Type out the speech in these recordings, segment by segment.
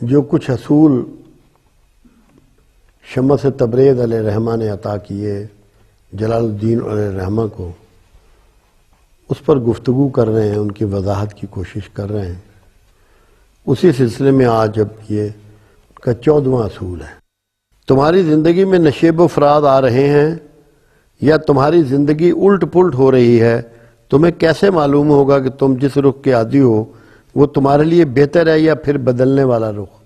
جو کچھ اصول شمس تبریز علیہ الرحمہ نے عطا کیے جلال الدین علیہ الرحمہ کو، اس پر گفتگو کر رہے ہیں، ان کی وضاحت کی کوشش کر رہے ہیں۔ اسی سلسلے میں آج اب یہ کا 14واں اصول ہے۔ تمہاری زندگی میں نشیب و فراد آ رہے ہیں یا تمہاری زندگی الٹ پلٹ ہو رہی ہے، تمہیں کیسے معلوم ہوگا کہ تم جس رخ کے عادی ہو وہ تمہارے لیے بہتر ہے یا پھر بدلنے والا رخ؟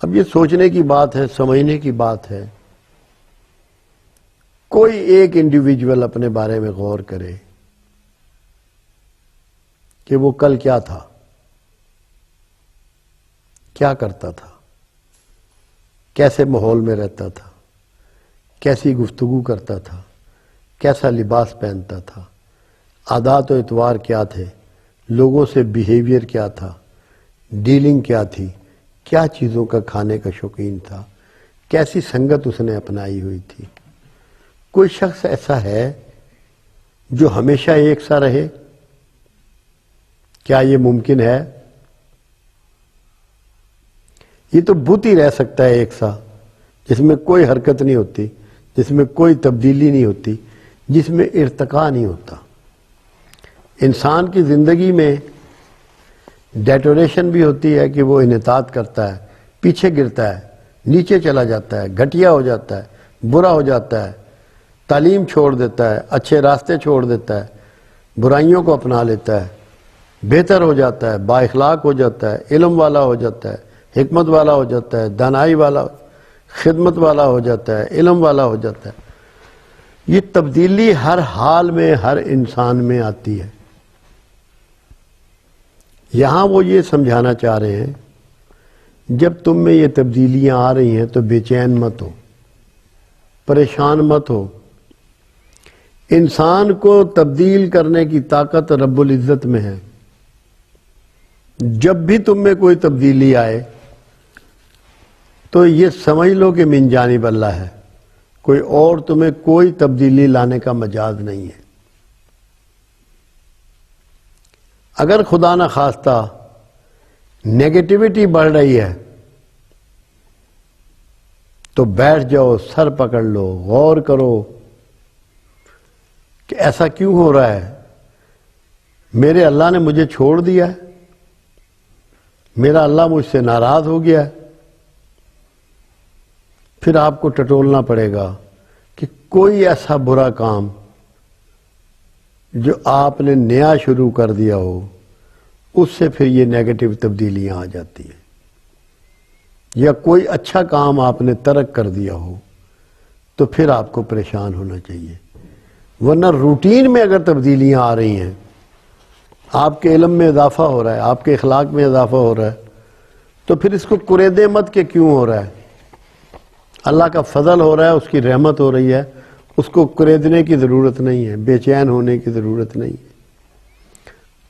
اب یہ سوچنے کی بات ہے، سمجھنے کی بات ہے۔ کوئی ایک انڈیویجول اپنے بارے میں غور کرے کہ وہ کل کیا تھا، کیا کرتا تھا، کیسے ماحول میں رہتا تھا، کیسی گفتگو کرتا تھا، کیسا لباس پہنتا تھا، عادات و اطوار کیا تھے، لوگوں سے بیہیویئر کیا تھا، ڈیلنگ کیا تھی، کیا چیزوں کا کھانے کا شوقین تھا، کیسی سنگت اس نے اپنائی ہوئی تھی۔ کوئی شخص ایسا ہے جو ہمیشہ ایک سا رہے؟ کیا یہ ممکن ہے؟ یہ تو بت ہی رہ سکتا ہے ایک سا، جس میں کوئی حرکت نہیں ہوتی، جس میں کوئی تبدیلی نہیں ہوتی، جس میں ارتقاء نہیں ہوتا۔ انسان کی زندگی میں ڈیٹوریشن بھی ہوتی ہے کہ وہ انحطاط کرتا ہے، پیچھے گرتا ہے، نیچے چلا جاتا ہے، گھٹیا ہو جاتا ہے، برا ہو جاتا ہے، تعلیم چھوڑ دیتا ہے، اچھے راستے چھوڑ دیتا ہے، برائیوں کو اپنا لیتا ہے، بہتر ہو جاتا ہے، با اخلاق ہو جاتا ہے، علم والا ہو جاتا ہے، حکمت والا ہو جاتا ہے، دانائی والا، خدمت والا ہو جاتا ہے، علم والا ہو جاتا ہے۔ یہ تبدیلی ہر حال میں ہر انسان میں آتی ہے۔ یہاں وہ یہ سمجھانا چاہ رہے ہیں جب تم میں یہ تبدیلیاں آ رہی ہیں تو بے چین مت ہو، پریشان مت ہو۔ انسان کو تبدیل کرنے کی طاقت رب العزت میں ہے۔ جب بھی تم میں کوئی تبدیلی آئے تو یہ سمجھ لو کہ من جانب اللہ ہے، کوئی اور تمہیں کوئی تبدیلی لانے کا مجاز نہیں ہے۔ اگر خدا نہ خواستہ نیگیٹیوٹی بڑھ رہی ہے تو بیٹھ جاؤ، سر پکڑ لو، غور کرو کہ ایسا کیوں ہو رہا ہے؟ میرے اللہ نے مجھے چھوڑ دیا ہے؟ میرا اللہ مجھ سے ناراض ہو گیا ہے؟ پھر آپ کو ٹٹولنا پڑے گا کہ کوئی ایسا برا کام جو آپ نے نیا شروع کر دیا ہو، اس سے پھر یہ نیگیٹو تبدیلیاں آ جاتی ہیں، یا کوئی اچھا کام آپ نے ترک کر دیا ہو تو پھر آپ کو پریشان ہونا چاہیے۔ ورنہ روٹین میں اگر تبدیلیاں آ رہی ہیں، آپ کے علم میں اضافہ ہو رہا ہے، آپ کے اخلاق میں اضافہ ہو رہا ہے، تو پھر اس کو قریدے مت کہ کیوں ہو رہا ہے۔ اللہ کا فضل ہو رہا ہے، اس کی رحمت ہو رہی ہے، اس کو قریدنے کی ضرورت نہیں ہے، بے چین ہونے کی ضرورت نہیں ہے۔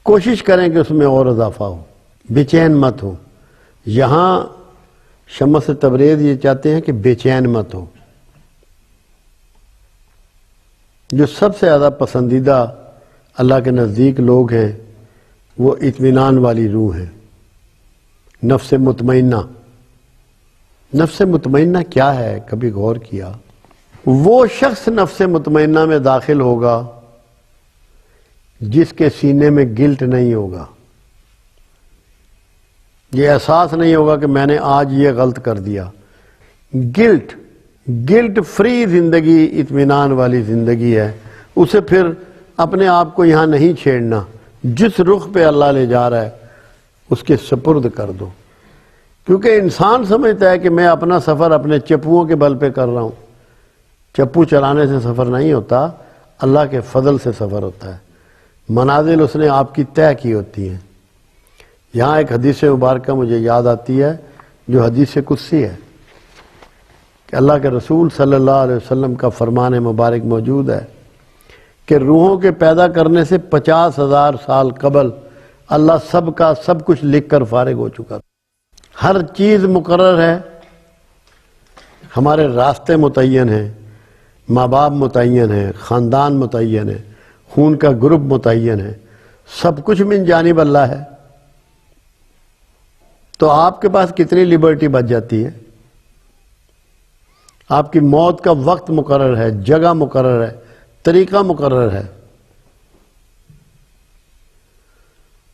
کوشش کریں کہ اس میں اور اضافہ ہو، بے چین مت ہو۔ یہاں شمس تبریز یہ چاہتے ہیں کہ بے چین مت ہو۔ جو سب سے زیادہ پسندیدہ اللہ کے نزدیک لوگ ہیں وہ اطمینان والی روح ہے، نفس مطمئنہ۔ نفس مطمئنہ کیا ہے؟ کبھی غور کیا؟ وہ شخص نفس مطمئنہ میں داخل ہوگا جس کے سینے میں گلٹ نہیں ہوگا، یہ احساس نہیں ہوگا کہ میں نے آج یہ غلط کر دیا۔ گلٹ فری زندگی اطمینان والی زندگی ہے۔ اسے پھر اپنے آپ کو یہاں نہیں چھیڑنا، جس رخ پہ اللہ لے جا رہا ہے اس کے سپرد کر دو۔ کیونکہ انسان سمجھتا ہے کہ میں اپنا سفر اپنے چپوؤں کے بل پہ کر رہا ہوں۔ چپو چلانے سے سفر نہیں ہوتا، اللہ کے فضل سے سفر ہوتا ہے۔ منازل اس نے آپ کی طے کی ہوتی ہیں۔ یہاں ایک حدیث مبارکہ مجھے یاد آتی ہے جو حدیث قدسی ہے کہ اللہ کے رسول صلی اللہ علیہ وسلم کا فرمان مبارک موجود ہے کہ روحوں کے پیدا کرنے سے 50,000 سال قبل اللہ سب کا سب کچھ لکھ کر فارغ ہو چکا تھا۔ ہر چیز مقرر ہے، ہمارے راستے متعین ہیں، ماں باپ متعین ہیں، خاندان متعین ہے، خون کا گروپ متعین ہے، سب کچھ من جانب اللہ ہے۔ تو آپ کے پاس کتنی لبرٹی بچ جاتی ہے؟ آپ کی موت کا وقت مقرر ہے، جگہ مقرر ہے، طریقہ مقرر ہے.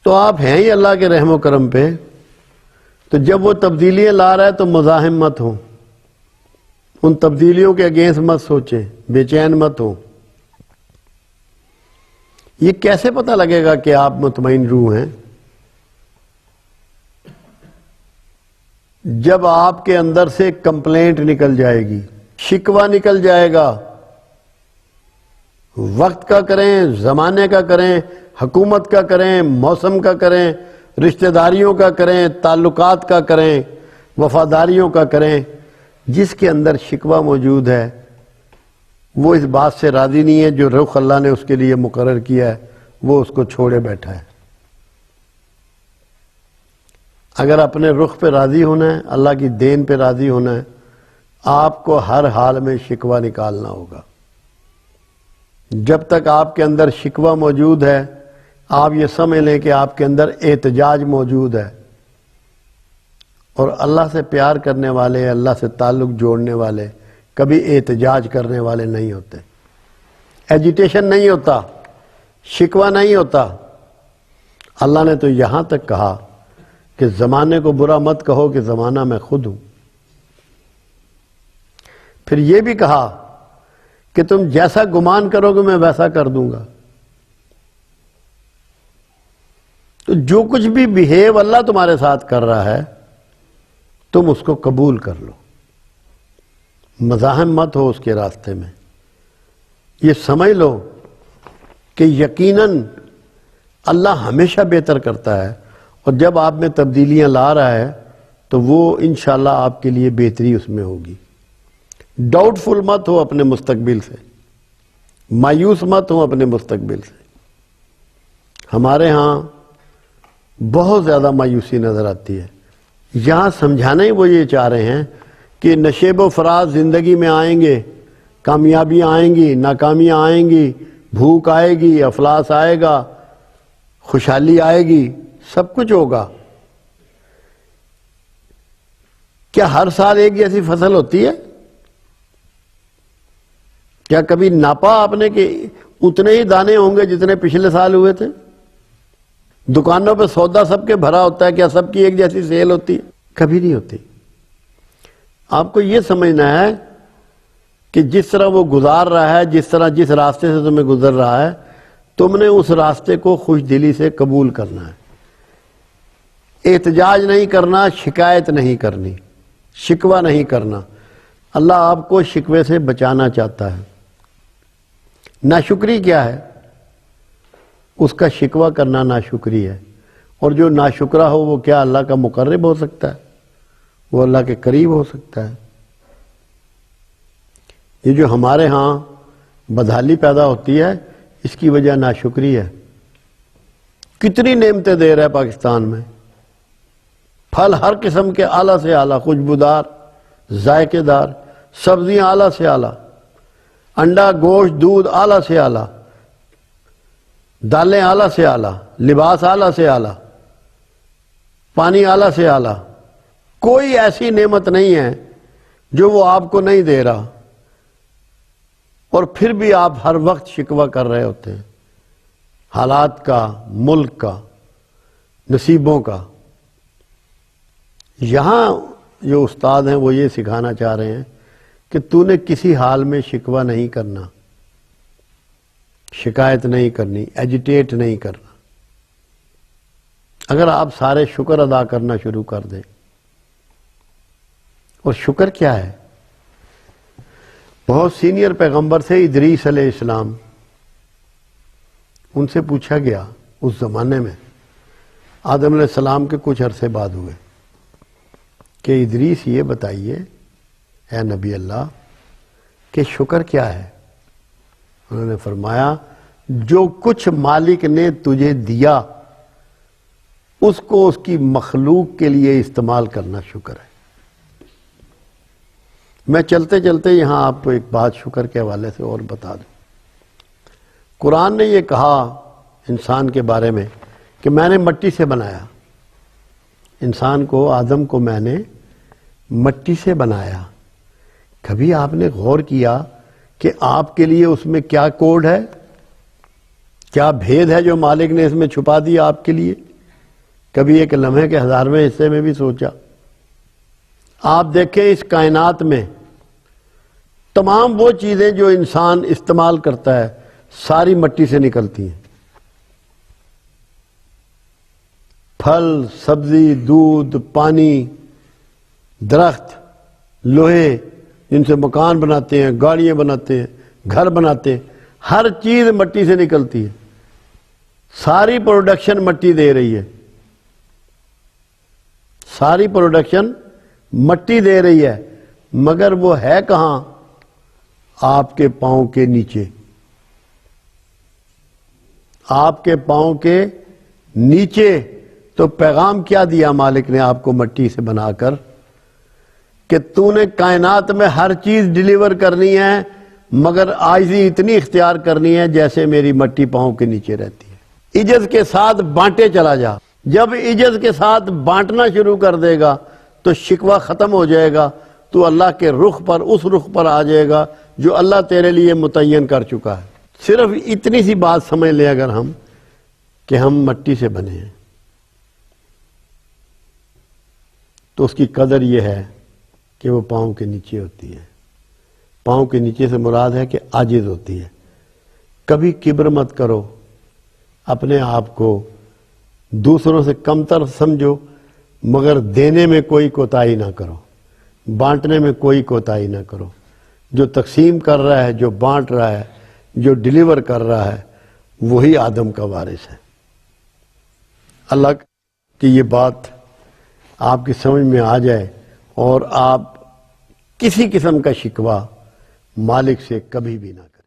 تو آپ ہیں ہی اللہ کے رحم و کرم پہ. تو جب وہ تبدیلیاں لا رہا ہے تو مزاحم مت ہوں، ان تبدیلیوں کے اگینسٹ مت سوچیں، بے چین مت ہوں. یہ کیسے پتہ لگے گا کہ آپ مطمئن روح ہیں؟ جب آپ کے اندر سے کمپلینٹ نکل جائے گی، شکوہ نکل جائے گا. وقت کا کریں، زمانے کا کریں، حکومت کا کریں، موسم کا کریں، رشتہ داریوں کا کریں، تعلقات کا کریں، وفاداریوں کا کریں. جس کے اندر شکوہ موجود ہے وہ اس بات سے راضی نہیں ہے جو رخ اللہ نے اس کے لیے مقرر کیا ہے، وہ اس کو چھوڑے بیٹھا ہے. اگر اپنے رخ پہ راضی ہونا ہے، اللہ کی دین پہ راضی ہونا ہے، آپ کو ہر حال میں شکوہ نکالنا ہوگا. جب تک آپ کے اندر شکوہ موجود ہے، آپ یہ سمجھ لیں کہ آپ کے اندر احتجاج موجود ہے. اور اللہ سے پیار کرنے والے، اللہ سے تعلق جوڑنے والے کبھی احتجاج کرنے والے نہیں ہوتے. ایجیٹیشن نہیں ہوتا، شکوہ نہیں ہوتا. اللہ نے تو یہاں تک کہا کہ زمانے کو برا مت کہو کہ زمانہ میں خود ہوں. پھر یہ بھی کہا کہ تم جیسا گمان کرو گے میں ویسا کر دوں گا. تو جو کچھ بھی بیہیو اللہ تمہارے ساتھ کر رہا ہے تم اس کو قبول کر لو، مزاحم مت ہو اس کے راستے میں. یہ سمجھ لو کہ یقیناً اللہ ہمیشہ بہتر کرتا ہے، اور جب آپ میں تبدیلیاں لا رہا ہے تو وہ انشاءاللہ آپ کے لیے بہتری اس میں ہوگی. ڈاؤٹ فل مت ہو اپنے مستقبل سے، مایوس مت ہو اپنے مستقبل سے. ہمارے ہاں بہت زیادہ مایوسی نظر آتی ہے. یہاں سمجھانا ہی وہ یہ چاہ رہے ہیں کہ نشیب و فراز زندگی میں آئیں گے، کامیابیاں آئیں گی، ناکامیاں آئیں گی، بھوک آئے گی، افلاس آئے گا، خوشحالی آئے گی، سب کچھ ہوگا. کیا ہر سال ایک جیسی فصل ہوتی ہے؟ کیا کبھی ناپا آپ نے کہ اتنے ہی دانے ہوں گے جتنے پچھلے سال ہوئے تھے؟ دکانوں پہ سودا سب کے بھرا ہوتا ہے، کیا سب کی ایک جیسی سیل ہوتی ہے؟ کبھی نہیں ہوتی. آپ کو یہ سمجھنا ہے کہ جس طرح وہ گزار رہا ہے، جس جس راستے سے تمہیں گزر رہا ہے، تم نے اس راستے کو خوش دلی سے قبول کرنا ہے. احتجاج نہیں کرنا، شکایت نہیں کرنی، شکوہ نہیں کرنا. اللہ آپ کو شکوے سے بچانا چاہتا ہے. ناشکری کیا ہے؟ اس کا شکوہ کرنا ناشکری ہے. اور جو ناشکرہ ہو وہ کیا اللہ کا مقرب ہو سکتا ہے؟ وہ اللہ کے قریب ہو سکتا ہے؟ یہ جو ہمارے ہاں بدحالی پیدا ہوتی ہے اس کی وجہ ناشکری ہے. کتنی نعمتیں دے رہا ہے پاکستان میں، پھل ہر قسم کے اعلیٰ سے اعلیٰ، خوشبودار، ذائقے دار، سبزیاں اعلیٰ سے اعلیٰ، انڈا، گوشت، دودھ اعلیٰ سے اعلیٰ، دالیں اعلیٰ سے اعلیٰ، لباس اعلیٰ سے اعلیٰ، پانی اعلیٰ سے اعلیٰ. کوئی ایسی نعمت نہیں ہے جو وہ آپ کو نہیں دے رہا، اور پھر بھی آپ ہر وقت شکوہ کر رہے ہوتے ہیں حالات کا، ملک کا، نصیبوں کا. یہاں جو استاد ہیں وہ یہ سکھانا چاہ رہے ہیں کہ تو نے کسی حال میں شکوہ نہیں کرنا، شکایت نہیں کرنی، ایجیٹیٹ نہیں کرنا. اگر آپ سارے شکر ادا کرنا شروع کر دیں. اور شکر کیا ہے؟ بہت سینئر پیغمبر تھے ادریس علیہ السلام. ان سے پوچھا گیا اس زمانے میں، آدم علیہ السلام کے کچھ عرصے بعد ہوئے، کہ ادریس یہ بتائیے اے نبی اللہ کہ شکر کیا ہے؟ انہوں نے فرمایا جو کچھ مالک نے تجھے دیا اس کو اس کی مخلوق کے لیے استعمال کرنا شکر ہے. میں چلتے چلتے یہاں آپ کو ایک بات شکر کے حوالے سے اور بتا دوں. قرآن نے یہ کہا انسان کے بارے میں کہ میں نے مٹی سے بنایا، انسان کو، آدم کو میں نے مٹی سے بنایا. کبھی آپ نے غور کیا کہ آپ کے لیے اس میں کیا کوڈ ہے، کیا بھید ہے جو مالک نے اس میں چھپا دیا آپ کے لیے؟ کبھی ایک لمحے کے 1000ویں حصے میں بھی سوچا؟ آپ دیکھیں اس کائنات میں تمام وہ چیزیں جو انسان استعمال کرتا ہے ساری مٹی سے نکلتی ہیں. پھل، سبزی، دودھ، پانی، درخت، لوہے جن سے مکان بناتے ہیں، گاڑیاں بناتے ہیں، گھر بناتے ہیں، ہر چیز مٹی سے نکلتی ہے. ساری پروڈکشن مٹی دے رہی ہے، ساری پروڈکشن مٹی دے رہی ہے، مگر وہ ہے کہاں؟ آپ کے پاؤں کے نیچے. آپ کے پاؤں کے نیچے. تو پیغام کیا دیا مالک نے آپ کو مٹی سے بنا کر؟ کہ تو نے کائنات میں ہر چیز ڈیلیور کرنی ہے، مگر عاجزی اتنی اختیار کرنی ہے جیسے میری مٹی پاؤں کے نیچے رہتی ہے. عجز کے ساتھ بانٹے چلا جا. جب عجز کے ساتھ بانٹنا شروع کر دے گا تو شکوہ ختم ہو جائے گا. تو اللہ کے رخ پر، اس رخ پر آ جائے گا جو اللہ تیرے لیے متعین کر چکا ہے. صرف اتنی سی بات سمجھ لیں اگر ہم، کہ ہم مٹی سے بنے ہیں، تو اس کی قدر یہ ہے کہ وہ پاؤں کے نیچے ہوتی ہے. پاؤں کے نیچے سے مراد ہے کہ عاجز ہوتی ہے. کبھی کبر مت کرو، اپنے آپ کو دوسروں سے کمتر سمجھو، مگر دینے میں کوئی کوتاہی نہ کرو، بانٹنے میں کوئی کوتاہی نہ کرو. جو تقسیم کر رہا ہے، جو بانٹ رہا ہے، جو ڈیلیور کر رہا ہے، وہی آدم کا وارث ہے. اللہ کی یہ بات آپ کی سمجھ میں آ جائے اور آپ کسی قسم کا شکوہ مالک سے کبھی بھی نہ کریں.